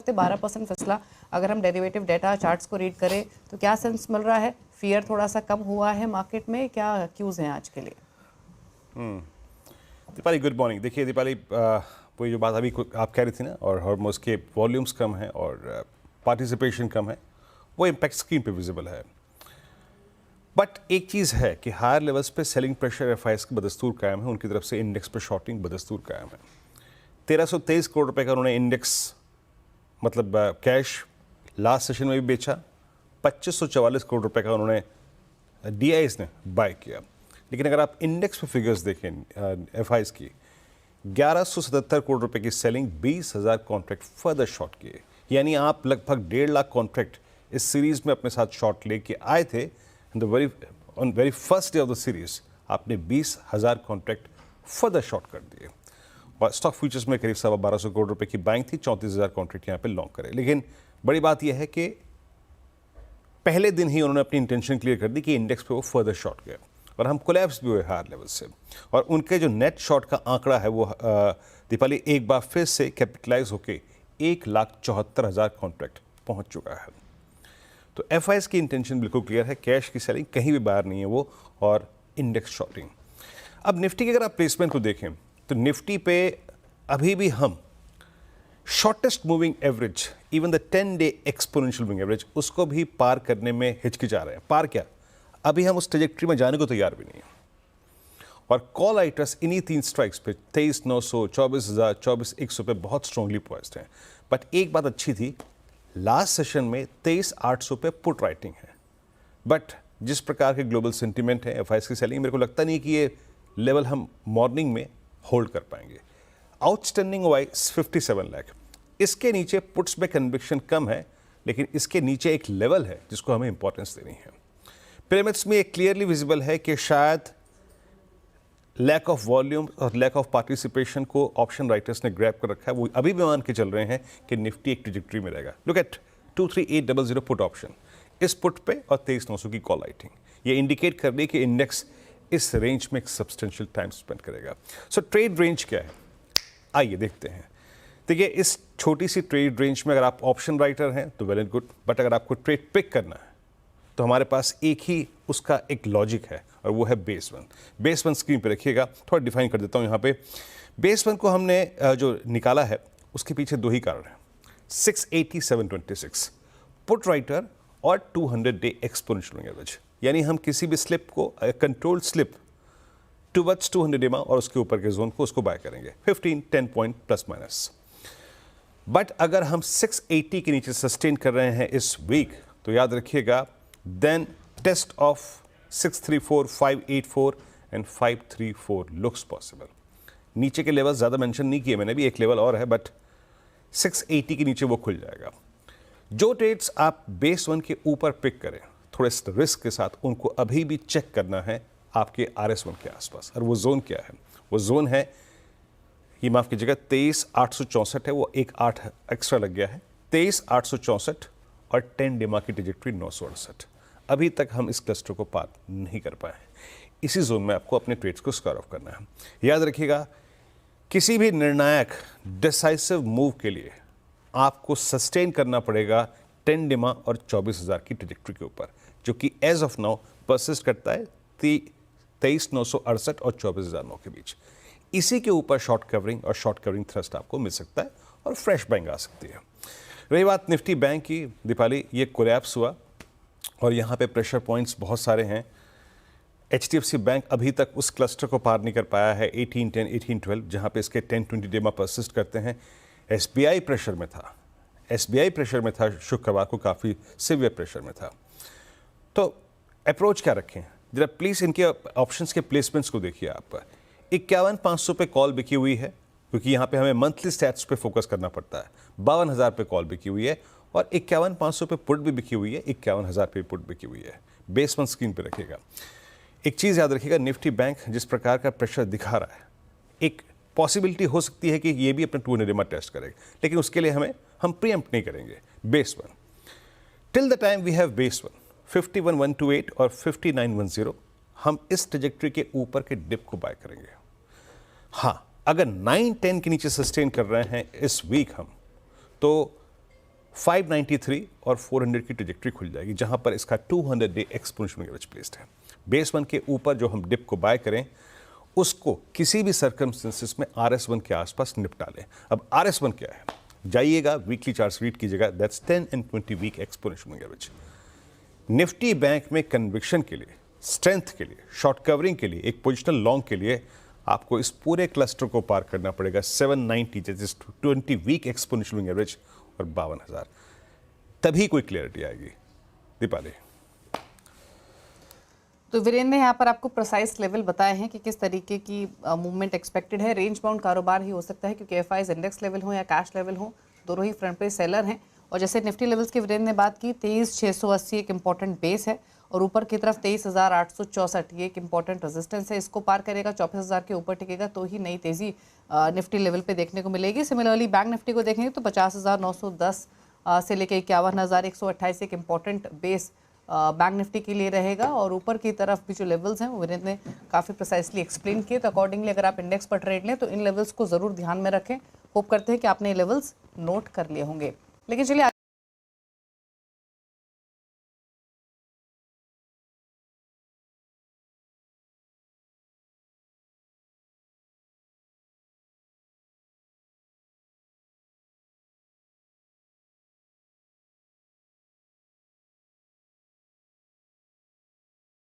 सकते 12% फिसला। अगर हम डेरिवेटिव डेटा चार्ट्स को रीड करें तो क्या सेंस मिल रहा है? फियर थोड़ा सा कम हुआ है मार्केट में, क्या क्यूज हैं आज के लिए? Deepali good morning. देखिए दीपाली, वो जो बात अभी आप कह रही थी ना, और हॉर्मोन्स के वॉल्यूम्स कम हैं और पार्टिसिपेशन कम है, वो इम्पैक्ट स्क्रीन पे विजिबल है। बट एक चीज़ है कि हायर लेवल्स पे सेलिंग प्रेशर एफआईएस की बदस्तूर कायम है, उनकी तरफ से इंडेक्स पे शॉर्टिंग बदस्तूर कायम है। 1323 करोड़ रुपए का उन्होंने इंडेक्स मतलब कैश लास्ट सेशन में भी बेचा। 2544 करोड़ रुपए का उन्होंने डीआईएस ने बाय किया। लेकिन अगर आप इंडेक्स पे फिगर्स देखें एफआईएस की, 1177 करोड़ रुपए की सेलिंग, 20,000 कॉन्ट्रैक्ट फर्दर शॉर्ट किए। यानी आप लगभग 1.5 लाख कॉन्ट्रैक्ट इस सीरीज में अपने साथ शॉर्ट लेके आए थे। On very first day of the series आपने 20,000 कॉन्ट्रैक्ट फर्दर शॉर्ट कर दिए। और स्टॉक फ्यूचर्स में करीब 1250 करोड़ रुपए की बाइंग थी, 34,000 कॉन्ट्रैक्ट यहाँ पे लॉन्ग करे। लेकिन बड़ी बात यह है कि पहले दिन ही उन्होंने अपनी इंटेंशन क्लियर कर दी कि इंडेक्स पे वो फर्दर शॉर्ट गए और हम कोलैप्स भी हुए हायर लेवल से। और उनके जो नेट शॉर्ट का आंकड़ा है वो दीपाली एक बार फिर से कैपिटलाइज होके 1,74,000 कॉन्ट्रैक्ट पहुंच चुका है। तो एफआईएस की इंटेंशन बिल्कुल क्लियर है, कैश की सेलिंग कहीं भी बाहर नहीं है वो, और इंडेक्स शॉर्टिंग। अब निफ्टी की अगर आप प्लेसमेंट को देखें तो निफ्टी पे अभी भी हम shortest moving average, even the 10-डे एक्सपोनेंशियल मूविंग एवरेज, उसको भी पार करने में हिचकिचा रहे हैं। पार क्या, अभी हम उस ट्रेजेक्ट्री में जाने को तैयार भी नहीं है। और कॉल आइटर्स इन्हीं 3 स्ट्राइक्स पे 23,900, 24,000, 24,100 पे बहुत स्ट्रांगली पॉइज्ड हैं। बट एक बात अच्छी थी, लास्ट सेशन में 23,800 पे पुट राइटिंग है। बट जिस प्रकार के ग्लोबल सेंटिमेंट है, एफआईएस की सेलिंग, मेरे को लगता नहीं कि ये लेवल हम मॉर्निंग में होल्ड कर पाएंगे। आउटस्टैंडिंग वाइज 57 लाख, इसके नीचे पुट्स में कन्विक्शन कम है, लेकिन इसके नीचे एक लेवल है जिसको हमें इंपॉर्टेंस देनी है। पिरामिड्स में एक क्लियरली विजिबल है कि शायद लैक ऑफ वॉल्यूम और लैक ऑफ पार्टिसिपेशन को ऑप्शन राइटर्स ने ग्रैब कर रखा है। वो अभी भी मान के चल रहे हैं कि निफ्टी एक ट्रेजेक्टरी में रहेगा। लुक एट 23800 पुट ऑप्शन, इस पुट पे और 23,900 की कॉल राइटिंग, ये इंडिकेट कर रही है कि इंडेक्स इस रेंज में एक सब्सटेंशियल टाइम स्पेंड करेगा। सो ट्रेड रेंज क्या है, आइए देखते हैं। देखिए, इस छोटी सी ट्रेड रेंज में अगर आप ऑप्शन राइटर हैं तो वेल एंड गुड, बट अगर आपको ट्रेड पिक करना है तो हमारे पास एक ही उसका एक लॉजिक है, और वो है base one. Base one screen पे रखिएगा, थोड़ा डिफाइन कर देता हूँ यहाँ पे। बेस वन को हमने जो निकाला है उसके पीछे 2 ही कारण हैं, 680, 726 पुट राइटर और 200-डे एक्सपोनेंशियल एवरेज। यानी हम किसी भी स्लिप को, कंट्रोल स्लिप टुवर्ड्स 200 डेमा और उसके ऊपर के जोन को, उसको बाय करेंगे 15-10 पॉइंट प्लस माइनस। बट अगर हम 680 के नीचे सस्टेन कर रहे हैं इस वीक, तो याद रखिएगा, then test of 634, 584 and 534 looks possible. नीचे के लेवल ज़्यादा मेंशन नहीं किए मैंने भी, एक लेवल और है, बट 680 के नीचे वो खुल जाएगा। जो ट्रेड्स आप बेस वन के ऊपर पिक करें थोड़े रिस्क के साथ, उनको अभी भी चेक करना है आपके RS1 के आसपास। और वो जोन क्या है, वो जोन है, ये माफ़ कीजिएगा, 23,864 है, वो एक 8 एक्स्ट्रा लग गया है, 23,864 और 10 डेमा की ट्रेजेक्टरी 968। अभी तक हम इस क्लस्टर को पार नहीं कर पाए हैं। इसी जोन में आपको अपने ट्रेड्स को स्क्वायर ऑफ करना है। याद रखिएगा, किसी भी निर्णायक डिसाइसिव मूव के लिए आपको सस्टेन करना पड़ेगा 10 डेमा और 24,000 की ट्रेजेक्टरी के ऊपर, जो कि एज ऑफ नाउ परसिस्ट करता है 23,968 और 24,009 के बीच। इसी के ऊपर शॉर्ट कवरिंग और शॉर्ट कवरिंग थ्रस्ट आपको मिल सकता है और फ्रेश बाइंग आ सकती है। रही बात निफ्टी बैंक की, दीपाली, ये कोलैप्स हुआ और यहाँ पे प्रेशर पॉइंट्स बहुत सारे हैं। HDFC बैंक अभी तक उस क्लस्टर को पार नहीं कर पाया है 1810, 1812, जहाँ पे इसके 10-20 डेमा परसिस्ट करते हैं। SBI प्रेशर में था, SBI प्रेशर में था, शुक्रवार को काफ़ी सिवियर प्रेशर में था। तो अप्रोच क्या रखें जरा प्लीज़, इनके ऑप्शंस के प्लेसमेंट्स को देखिए आप। 51,500 पे कॉल बिकी हुई है, क्योंकि यहाँ पे हमें मंथली स्टैट्स पे फोकस करना पड़ता है। 52,000 पे कॉल बिकी हुई है और 51,500 पे पुट भी बिकी हुई है, 51,000 पे पुट बिकी हुई है। बेस वन स्क्रीन पे रखिएगा। एक चीज़ याद रखिएगा, निफ्टी बैंक जिस प्रकार का प्रेशर दिखा रहा है, एक पॉसिबिलिटी हो सकती है कि ये भी अपने 200 डेमा टेस्ट करेगा, लेकिन उसके लिए हम प्रीएम्प्ट नहीं करेंगे। Base one till the time we have base one 51,128 और 59,10, हम इस ट्रेजेक्टरी के ऊपर के डिप को बाय करेंगे। हाँ, अगर 9-10 के नीचे सस्टेन कर रहे हैं इस वीक हम, तो 593 और 400 की ट्रेजेक्ट्री खुल जाएगी, जहां पर इसका 200 डे एक्सपोनेंशियल एवरेज प्लेस्ड है। बेस 1 के ऊपर जो हम डिप को बाय करें उसको किसी भी सर्कमस्टेंसेस में RS1 के आसपास निपटा लें। अब RS1 क्या है, जाइएगा वीकली चार्ट्स रीड कीजिएगा, that's 10 and 20 week exponential average. Nifty bank में कन्विक्शन के लिए, स्ट्रेंथ के लिए, शॉर्ट कवरिंग के लिए, एक पोजिशनल लॉन्ग के लिए आपको इस पूरे क्लस्टर को पार करना पड़ेगा 790 जैसे 20 वीक एक्सपोनेंशियल एवरेज और 52,000, तभी कोई क्लियरिटी आएगी। दीपाली। तो वीरेंद्र ने यहाँ पर आपको प्रिसाइज लेवल बताए हैं कि किस तरीके की मूवमेंट एक्सपेक्टेड है। रेंज बाउंड कारोबार ही हो सकता है क्योंकि एफआईज इंडेक्स लेवल हो या कैश लेवल हो, दोनों ही फ्रंट पे सेलर हैं। और जैसे निफ्टी लेवल्स की वीरेंद्र ने बात की, 23,680 एक इंपॉर्टेंट बेस है और ऊपर की तरफ 23,864 ये एक इंपॉर्टेंट रेजिस्टेंस है। इसको पार करेगा, 24,000 के ऊपर टिकेगा तो ही नई तेजी निफ्टी लेवल पे देखने को मिलेगी। सिमिलरली बैंक निफ्टी को देखेंगे तो 50,910 से लेकर 51,128 एक इंपॉर्टेंट बेस बैंक निफ्टी के लिए रहेगा। और ऊपर की तरफ भी जो लेवल्स हैं वो वीरेंद्र ने काफ़ी प्रिसाइसली एक्सप्लेन किए। तो अकॉर्डिंगली अगर आप इंडेक्स पर ट्रेड लें तो इन लेवल्स को ज़रूर ध्यान में रखें। होप करते हैं कि आपने ये लेवल्स नोट कर लिए होंगे। लेकिन चलिए